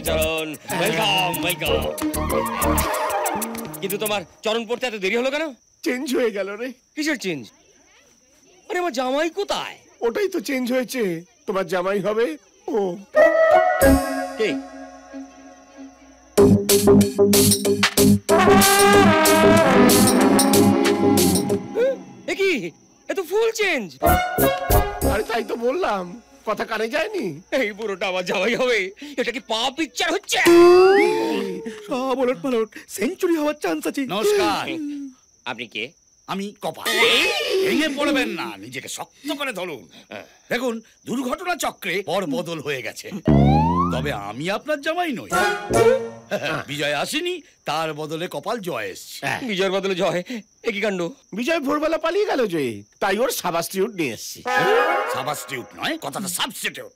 চরণ, welcome welcome. কিন্তু তোমার চরণ পড়তে এত দেরি হলো কেন? চেঞ্জ হয়ে গেল রে। কিসের চেঞ্জ? আরে আমার জামাই কোথায়? ওটাই তো চেঞ্জ হয়েছে, তোমার জামাই হবে ও। কে? কি? এ তো ফুল চেঞ্জ। আরে তাই তো বললাম, কথা কানে যায়নি। এই বুড়োটা আমার জামাই হবে, এটা কি পা পিকচার হচ্ছে? সব ওলট পালট, সেঞ্চুরি হওয়ার চান্স আছে। নমস্কার। আপনি কে? আমি কপাল। ভেঙে পড়বেন না, নিজেকে শক্ত করে ধরুন। দেখুন, দুর্ঘটনা চক্রে পর বদল হয়ে গেছে, তবে আমি আপনার জামাই নই। বিজয় আসেনি, তার বদলে কপাল জয় এসছে। বিজয়ের বদলে জয়? একই কাণ্ড। বিজয় ভোরবেলা পালিয়ে গেল যে, তাই ওর সাবাস্টিউট নিয়ে এসছি। সাবস্টিটিউট নয়, কথাটা সাবস্টিটিউট।